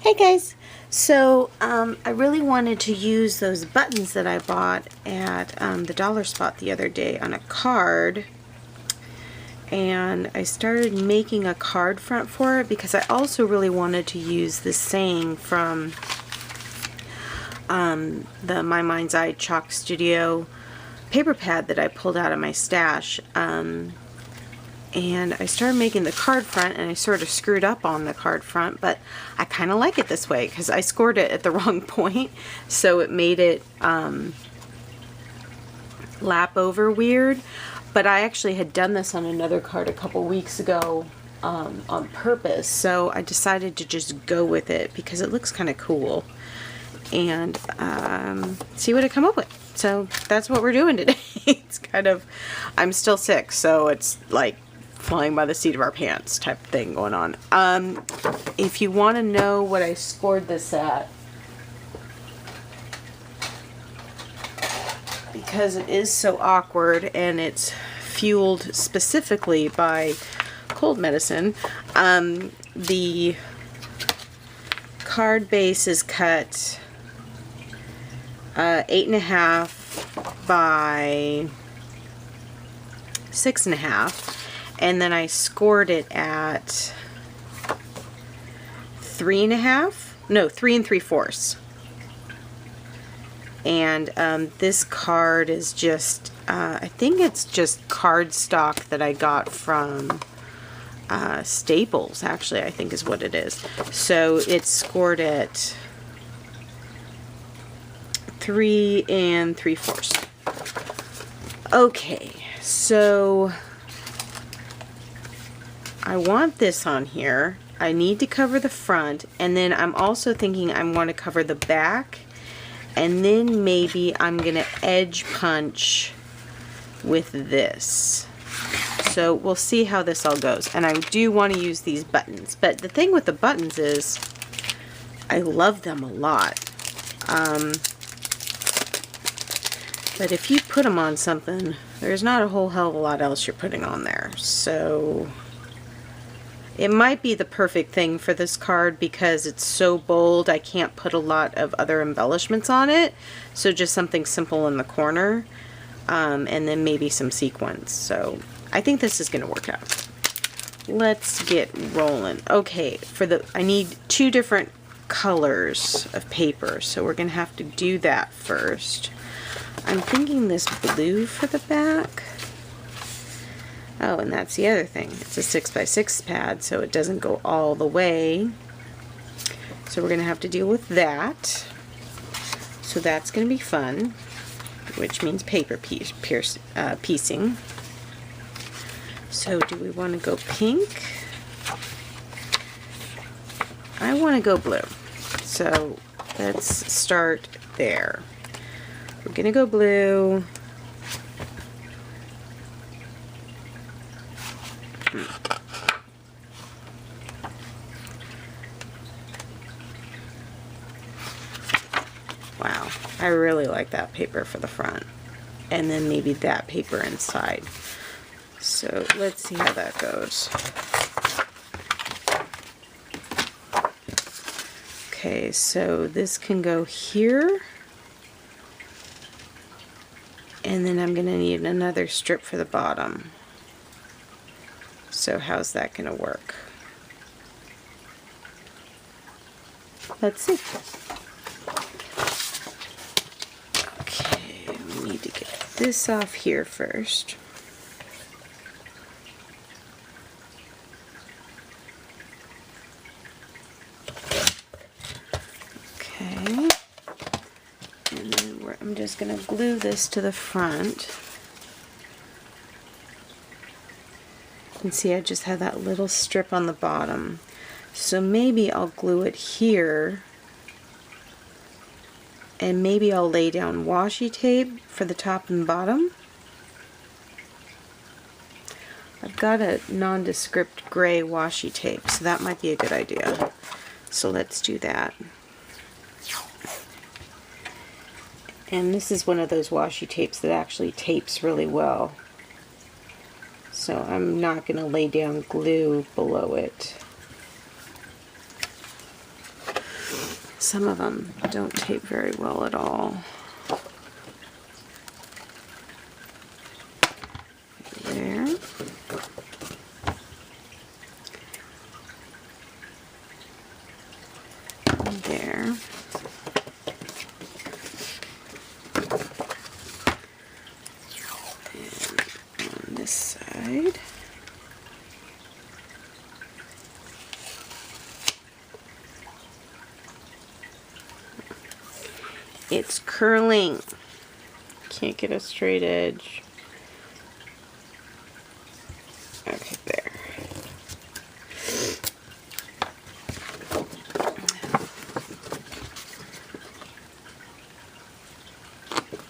Hey guys, so I really wanted to use those buttons that I bought at the dollar spot the other day on a card, and I started making a card front for it because I also really wanted to use the saying from the My Mind's Eye Chalk Studio paper pad that I pulled out of my stash. And I started making the card front, and I sort of screwed up on the card front, but I kind of like it this way because I scored it at the wrong point, so it made it lap over weird. But I actually had done this on another card a couple weeks ago on purpose, so I decided to just go with it because it looks kind of cool and see what I come up with. So that's what we're doing today. It's kind of, I'm still sick, so it's like flying by the seat of our pants type of thing going on. If you want to know what I scored this at, because it is so awkward and it's fueled specifically by cold medicine, the card base is cut 8.5 by 6.5. And then I scored it at 3.5, no, 3 3/4. And this card is just, I think it's just cardstock that I got from Staples, actually, I think is what it is. So it's scored at 3 3/4. Okay, so I want this on here. I need to cover the front, and then I'm also thinking I want to cover the back, and then maybe I'm going to edge punch with this. So we'll see how this all goes. And I do want to use these buttons, but the thing with the buttons is I love them a lot. But if you put them on something, there's not a whole hell of a lot else you're putting on there. So it might be the perfect thing for this card because it's so bold I can't put a lot of other embellishments on it. So just something simple in the corner, and then maybe some sequins. So I think this is going to work out. Let's get rolling. Okay, I need 2 different colors of paper, so we're going to have to do that first. I'm thinking this blue for the back. Oh, and that's the other thing. It's a 6x6 pad, so it doesn't go all the way. So we're going to have to deal with that. So that's going to be fun, which means paper piecing. So do we want to go pink? I want to go blue. So let's start there. We're going to go blue. Wow, I really like that paper for the front, and then maybe that paper inside. So let's see how that goes. Okay, so this can go here, and then I'm going to need another strip for the bottom. So how's that going to work? Let's see. Okay, we need to get this off here first. Okay. And then I'm just going to glue this to the front. You can see I just have that little strip on the bottom. So maybe I'll glue it here, and maybe I'll lay down washi tape for the top and bottom. I've got a nondescript gray washi tape, so that might be a good idea. So let's do that. And this is one of those washi tapes that actually tapes really well. So I'm not going to lay down glue below it. Some of them don't tape very well at all. There. There. And on this side. It's curling. Can't get a straight edge. Okay, there.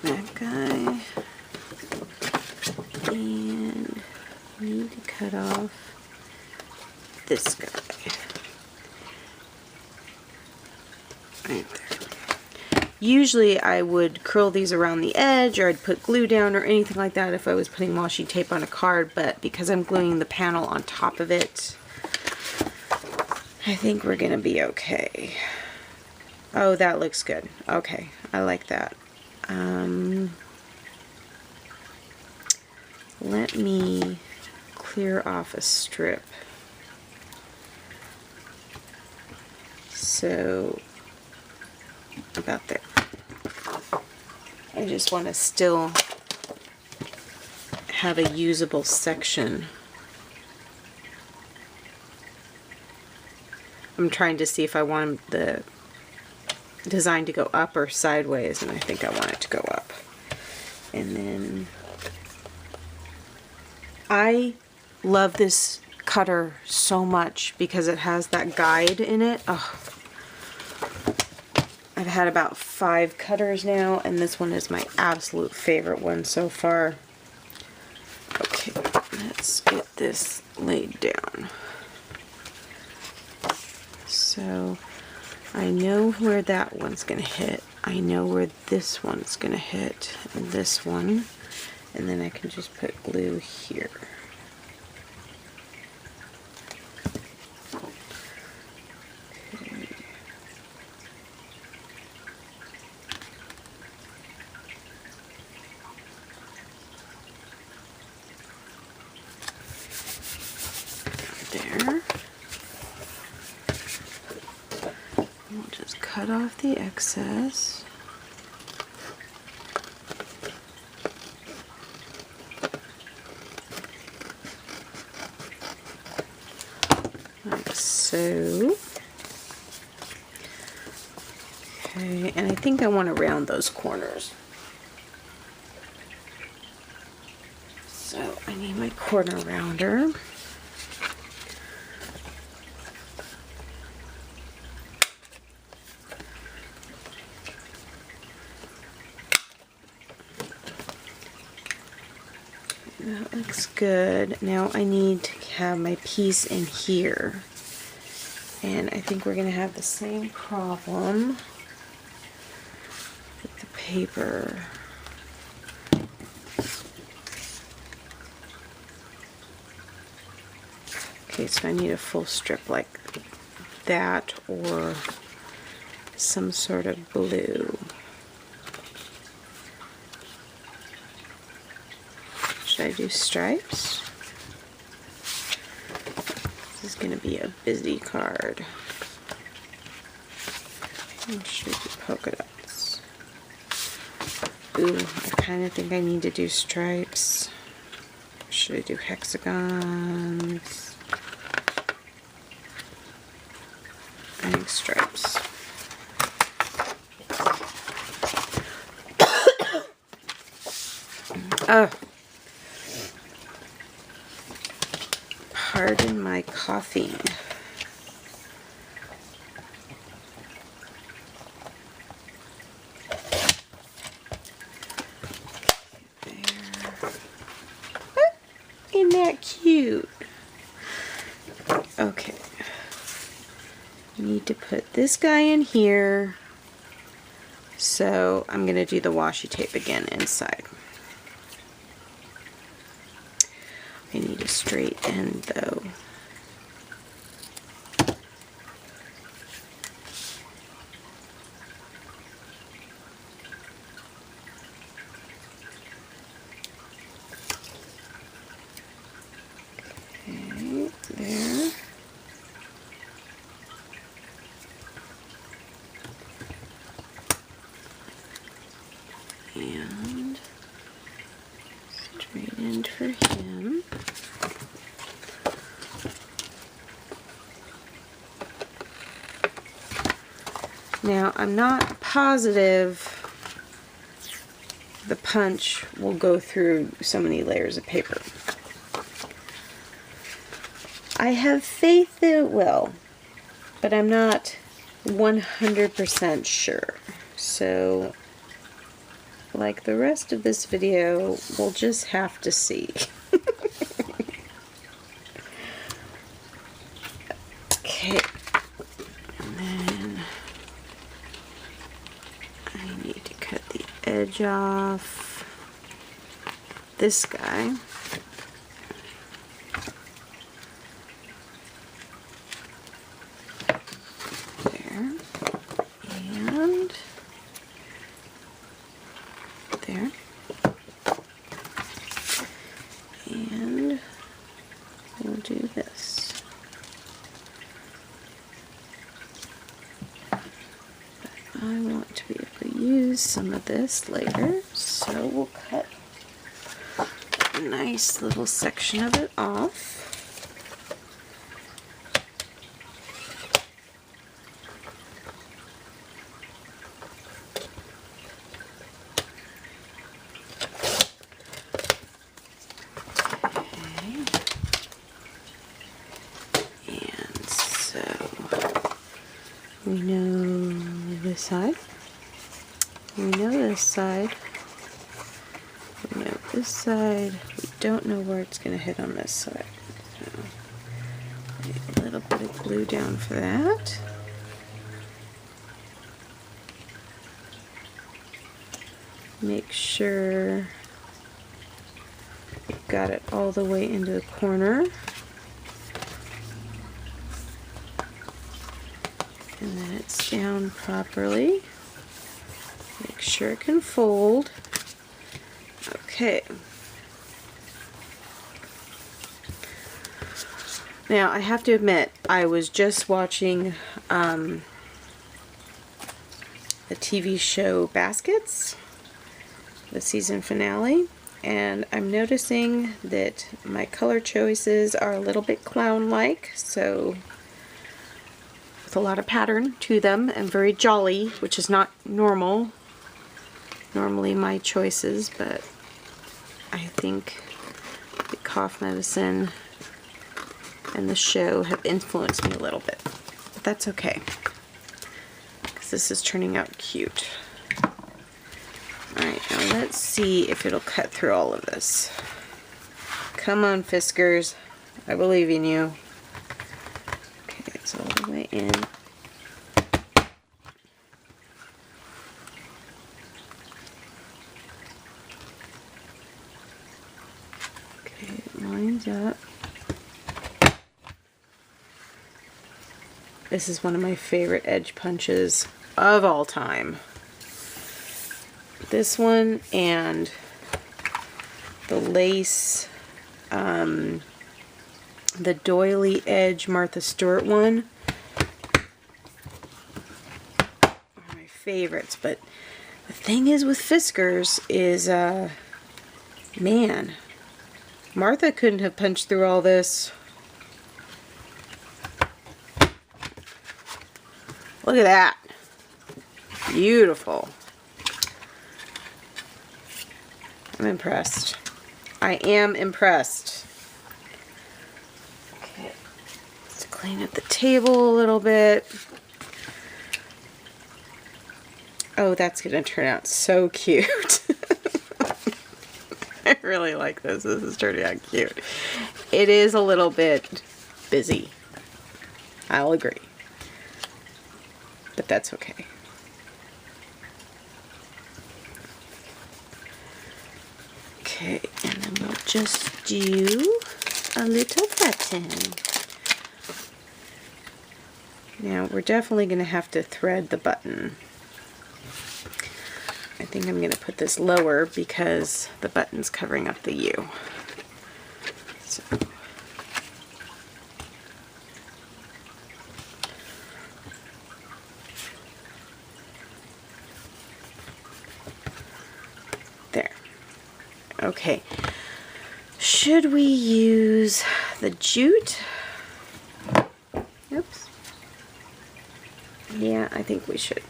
That guy. And I need to cut off this guy. Right there. Usually I would curl these around the edge, or I'd put glue down or anything like that if I was putting washi tape on a card, but because I'm gluing the panel on top of it, I think we're gonna be okay. Oh, that looks good. Okay, I like that. Let me clear off a strip. So, about there. I just want to still have a usable section. I'm trying to see if I want the design to go up or sideways, and I think I want it to go up. And then I love this cutter so much because it has that guide in it. Oh, I've had about 5 cutters now, and this one is my absolute favorite one so far. Okay, let's get this laid down. So I know where that one's going to hit. I know where this one's going to hit, and this one, and then I can just put glue here. There. We'll just cut off the excess. Like so. Okay, and I think I want to round those corners. So I need my corner rounder. That looks good. Now I need to have my piece in here. And I think we're going to have the same problem with the paper. Okay, so I need a full strip like that, or some sort of blue. Should I do stripes? This is going to be a busy card. Or should I do polka dots? Ooh, I kind of think I need to do stripes. Should I do hexagons? I think stripes. Oh. Pardon my coughing. There. Isn't that cute? Okay. Need to put this guy in here. So I'm going to do the washi tape again inside. I need a straight end though. for him. Now, I'm not positive the punch will go through so many layers of paper. I have faith that it will, but I'm not 100% sure. So, like the rest of this video, we'll just have to see. Okay, and then I need to cut the edge off this guy. There. And there. And we'll do this. But I want to be able to use some of this later, so we'll cut a nice little section of it off. We know this side. We know this side. We know this side. We don't know where it's going to hit on this side. So, need a little bit of glue down for that. Make sure we've got it all the way into the corner. And then it's down properly. Make sure it can fold. Okay. Now, I have to admit, I was just watching the TV show Baskets, the season finale, and I'm noticing that my color choices are a little bit clown-like, so with a lot of pattern to them and very jolly, which is not normally my choices, but I think the cough medicine and the show have influenced me a little bit. But that's okay, because this is turning out cute. Alright, now let's see if it'll cut through all of this. Come on, Fiskars. I believe in you. It's all the way in. Okay, it lines up. This is one of my favorite edge punches of all time. This one and the lace, the doily edge Martha Stewart one are my favorites. But the thing is with Fiskars is, man, Martha couldn't have punched through all this. Look at that. Beautiful. I'm impressed. I am impressed. Okay, let's clean up the table a little bit. Oh, that's going to turn out so cute. I really like this. This is turning out cute. It is a little bit busy. I'll agree. But that's okay. Okay, and then we'll just do a little button. Now, we're definitely going to have to thread the button. I think I'm going to put this lower because the button's covering up the U. So. There. Okay. should we use the jute? Oops. Yeah, I think we should.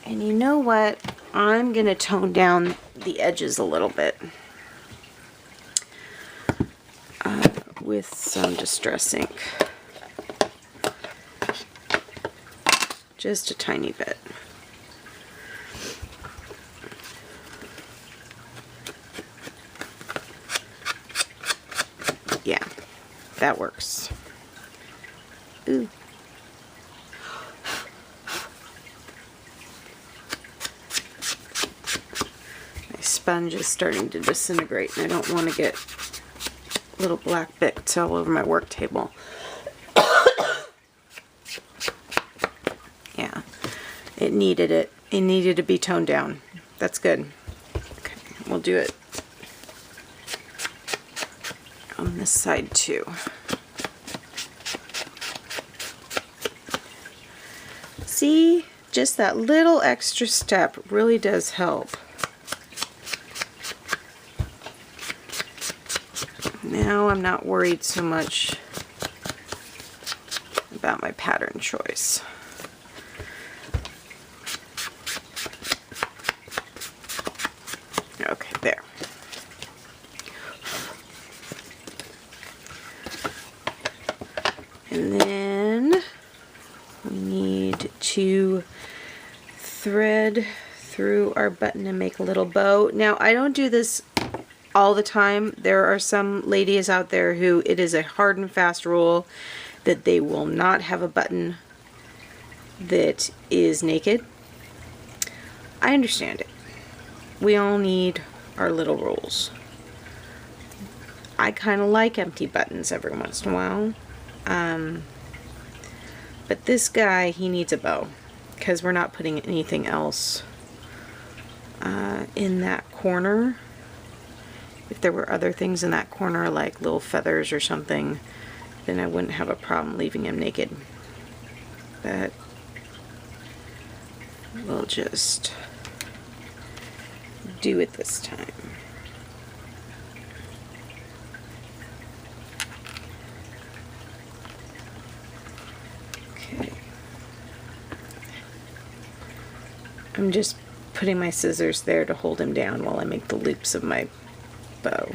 And you know what? I'm going to tone down the edges a little bit with some Distress ink. Just a tiny bit. Yeah, that works. Ooh. My sponge is starting to disintegrate and I don't want to get little black bits all over my work table. Yeah, it needed it. It needed to be toned down. That's good. Okay, we'll do it on this side too. See, just that little extra step really does help. Now I'm not worried so much about my pattern choice. Okay, there. And then we need to thread through our button and make a little bow. Now, I don't do this all the time. There are some ladies out there who it is a hard and fast rule that they will not have a button that is naked. I understand it. We all need our little rules. I kind of like empty buttons every once in a while. But this guy, he needs a bow because we're not putting anything else in that corner. If there were other things in that corner like little feathers or something, then I wouldn't have a problem leaving him naked. But we'll just do it this time. Okay. I'm just putting my scissors there to hold him down while I make the loops of my bow.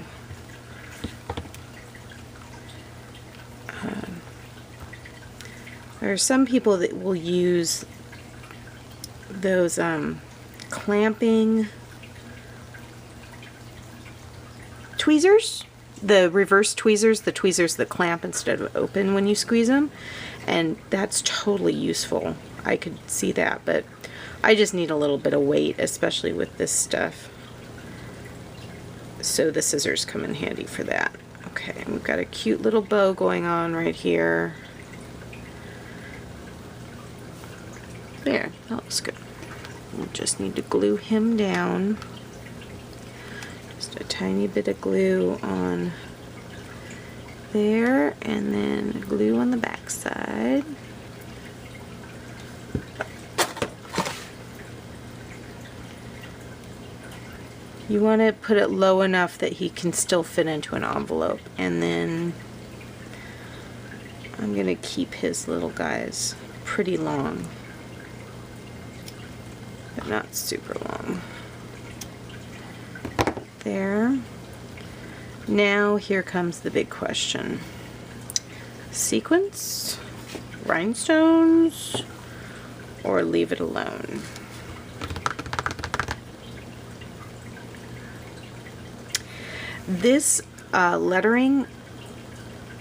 There are some people that will use those clamping tweezers, the reverse tweezers, the tweezers that clamp instead of open when you squeeze them, and that's totally useful. I could see that, but I just need a little bit of weight, especially with this stuff. So the scissors come in handy for that. Okay, and we've got a cute little bow going on right here. There, that looks good. We'll just need to glue him down. Just a tiny bit of glue on there, and then glue on the back side. You want to put it low enough that he can still fit into an envelope, and then I'm going to keep his little guys pretty long, but not super long. There. Now here comes the big question. Sequins, rhinestones, or leave it alone? This lettering,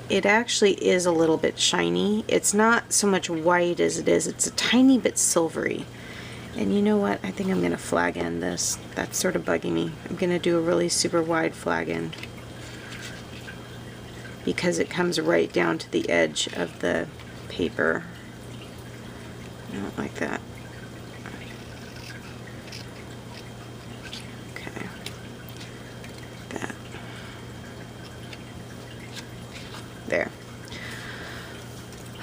it actually is a little bit shiny. It's not so much white as it is, it's a tiny bit silvery. And you know what? I think I'm going to flag end this. That's sort of bugging me. I'm going to do a really super wide flag end because it comes right down to the edge of the paper. I don't like that. Okay. That. There.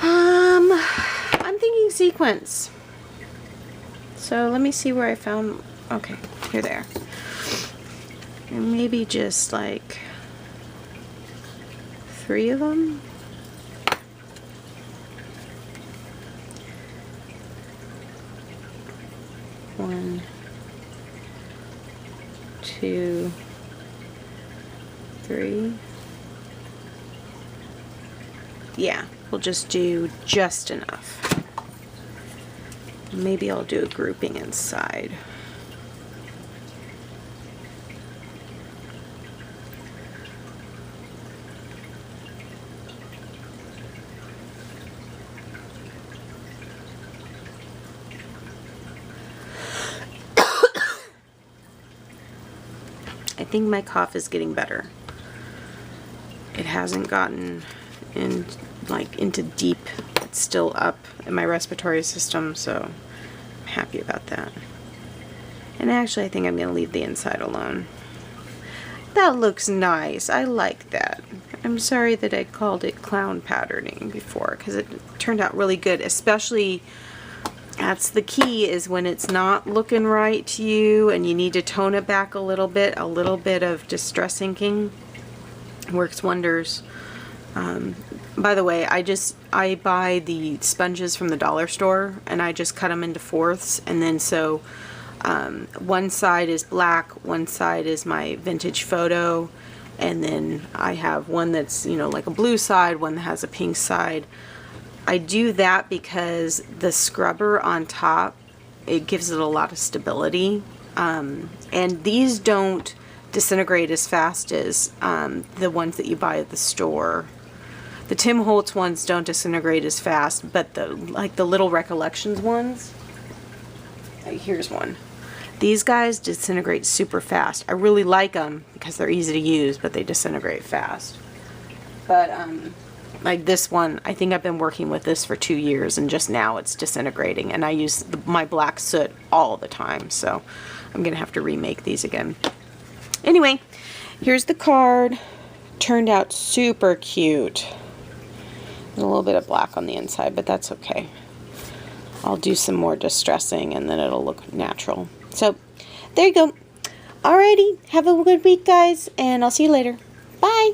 I'm thinking sequence. So let me see where I found, okay, here they are. And maybe just like 3 of them. One, 2, 3. Yeah, we'll just do just enough. Maybe I'll do a grouping inside. I think my cough is getting better. It hasn't gotten into deep. It's still up in my respiratory system, so I'm happy about that. And actually, I think I'm going to leave the inside alone. That looks nice. I like that. I'm sorry that I called it clown patterning before, because it turned out really good, especially that's the key, is when it's not looking right to you and you need to tone it back a little bit of distress inking works wonders. By the way, I buy the sponges from the dollar store and I just cut them into fourths, and then so one side is black, one side is my vintage photo, and then I have one that's, you know, like a blue side, one that has a pink side. I do that because the scrubber on top, it gives it a lot of stability, and these don't disintegrate as fast as the ones that you buy at the store. The Tim Holtz ones don't disintegrate as fast, but the little Recollections ones, here's one. These guys disintegrate super fast. I really like them because they're easy to use, but they disintegrate fast. But like this one, I think I've been working with this for 2 years, and just now it's disintegrating, and I use my black soot all the time, so I'm gonna have to remake these again. Anyway, here's the card. Turned out super cute. And a little bit of black on the inside, but that's okay. I'll do some more distressing and then it'll look natural. So there you go. Alrighty, have a good week, guys, and I'll see you later. Bye.